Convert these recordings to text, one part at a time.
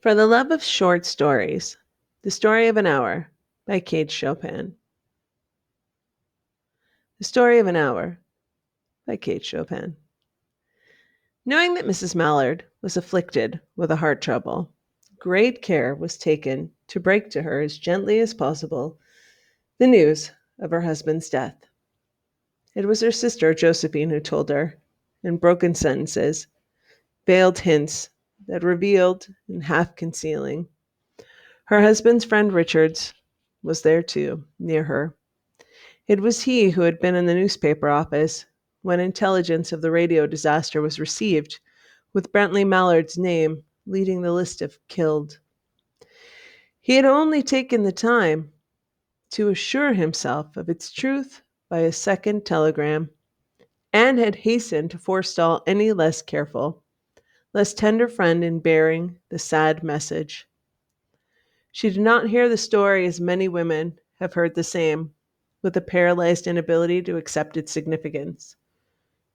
For the love of short stories, The Story of an Hour by Kate Chopin. The Story of an Hour by Kate Chopin. Knowing that Mrs. Mallard was afflicted with a heart trouble, great care was taken to break to her as gently as possible the news of her husband's death. It was her sister Josephine who told her, in broken sentences, veiled hints that revealed and half concealing. Her husband's friend Richards was there too, near her. It was he who had been in the newspaper office when intelligence of the radio disaster was received, with Bentley Mallard's name leading the list of killed. He had only taken the time to assure himself of its truth by a second telegram, and had hastened to forestall any less careful, less tender friend in bearing the sad message. She did not hear the story as many women have heard the same, with a paralyzed inability to accept its significance.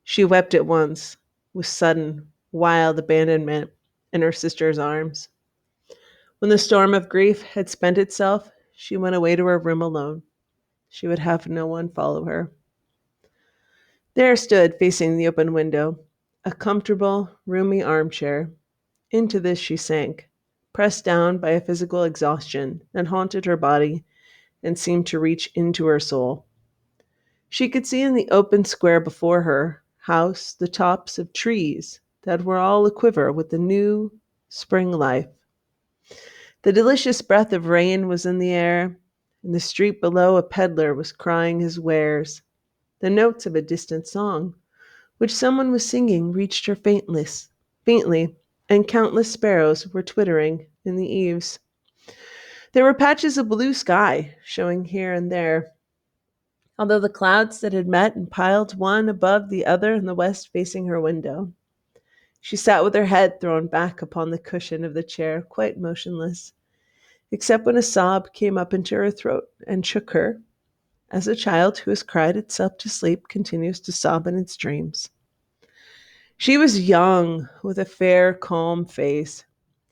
She wept at once, with sudden, wild abandonment, in her sister's arms. When the storm of grief had spent itself, she went away to her room alone. She would have no one follow her. There stood, facing the open window, a comfortable, roomy armchair. Into this she sank, pressed down by a physical exhaustion that haunted her body and seemed to reach into her soul. She could see in the open square before her house the tops of trees that were all aquiver with the new spring life. The delicious breath of rain was in the air. In the street below, a peddler was crying his wares. The notes of a distant song, which someone was singing, reached her faintly, and countless sparrows were twittering in the eaves. There were patches of blue sky showing here and there, although the clouds that had met and piled one above the other in the west facing her window. She sat with her head thrown back upon the cushion of the chair, quite motionless, except when a sob came up into her throat and shook her, as a child who has cried itself to sleep continues to sob in its dreams. She was young, with a fair, calm face,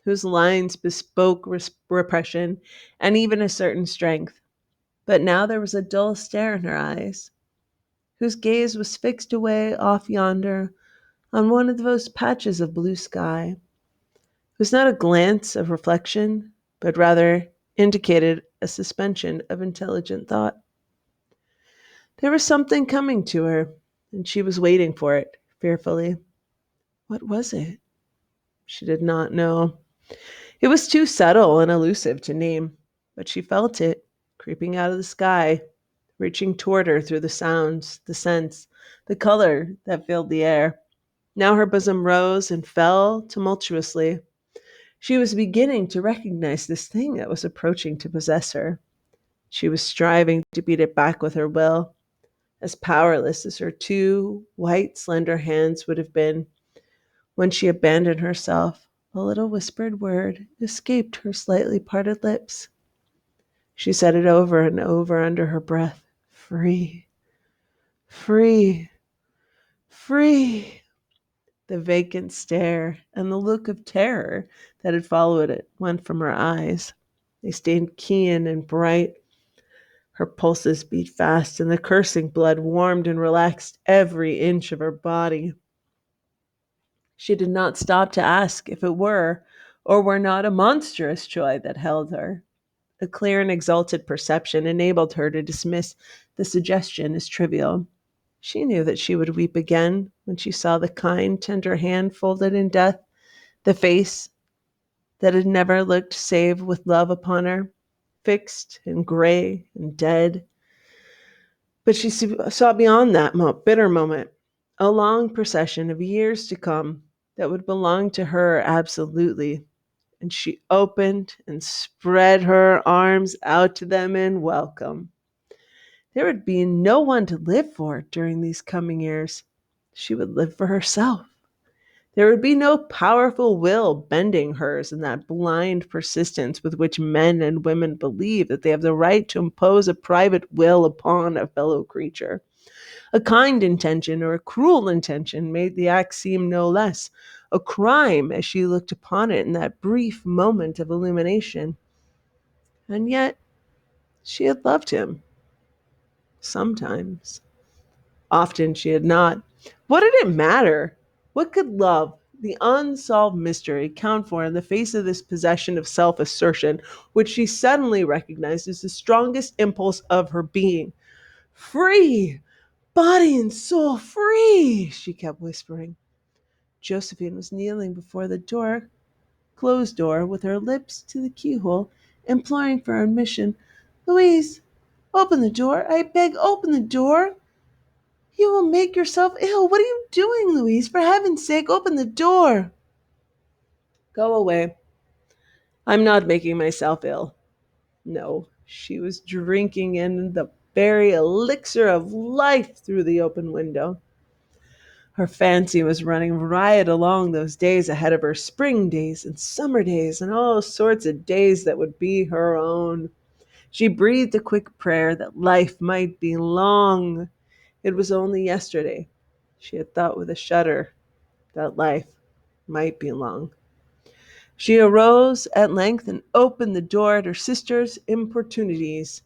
whose lines bespoke repression and even a certain strength. But now there was a dull stare in her eyes, whose gaze was fixed away off yonder on one of those patches of blue sky. It was not a glance of reflection, but rather indicated a suspension of intelligent thought. There was something coming to her, and she was waiting for it, fearfully. What was it? She did not know. It was too subtle and elusive to name, but she felt it, creeping out of the sky, reaching toward her through the sounds, the scents, the color that filled the air. Now her bosom rose and fell tumultuously. She was beginning to recognize this thing that was approaching to possess her. She was striving to beat it back with her will, as powerless as her two white, slender hands would have been. When she abandoned herself, a little whispered word escaped her slightly parted lips. She said it over and over under her breath. Free, free, free. The vacant stare and the look of terror that had followed it went from her eyes. They stayed keen and bright. Her pulses beat fast, and the coursing blood warmed and relaxed every inch of her body. She did not stop to ask if it were or were not a monstrous joy that held her. A clear and exalted perception enabled her to dismiss the suggestion as trivial. She knew that she would weep again when she saw the kind, tender hand folded in death, the face that had never looked save with love upon her, fixed and gray and dead. But she saw beyond that bitter moment a long procession of years to come that would belong to her absolutely, and she opened and spread her arms out to them in welcome. There would be no one to live for during these coming years. She would live for herself. There would be no powerful will bending hers in that blind persistence with which men and women believe that they have the right to impose a private will upon a fellow creature. A kind intention or a cruel intention made the act seem no less a crime as she looked upon it in that brief moment of illumination. And yet she had loved him. Sometimes. Often she had not. What did it matter? What could love, the unsolved mystery, count for in the face of this possession of self assertion, which she suddenly recognized as the strongest impulse of her being? Free! Body and soul free! She kept whispering. Josephine was kneeling before the closed door, with her lips to the keyhole, imploring for admission. Louise, open the door. I beg, open the door. You will make yourself ill. What are you doing, Louise? For heaven's sake, open the door. Go away. I'm not making myself ill. No, she was drinking in the very elixir of life through the open window. Her fancy was running riot along those days ahead of her, spring days and summer days and all sorts of days that would be her own. She breathed a quick prayer that life might be long. It was only yesterday she had thought with a shudder that life might be long. She arose at length and opened the door at her sister's importunities.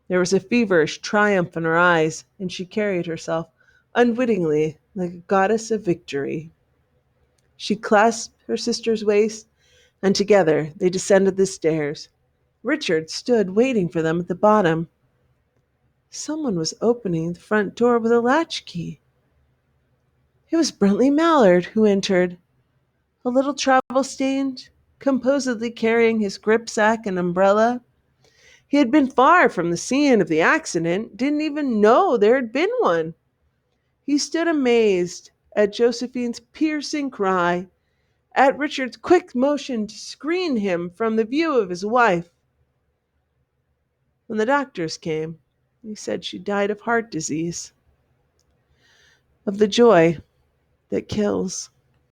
There was a feverish triumph in her eyes, and she carried herself unwittingly like a goddess of victory. She clasped her sister's waist, and together they descended the stairs. Richard stood waiting for them at the bottom. Someone was opening the front door with a latchkey. It was Brently Mallard who entered, a little travel-stained, composedly carrying his gripsack and umbrella. He had been far from the scene of the accident, didn't even know there had been one. He stood amazed at Josephine's piercing cry, at Richard's quick motion to screen him from the view of his wife. When the doctors came, he said she died of heart disease, of the joy that kills.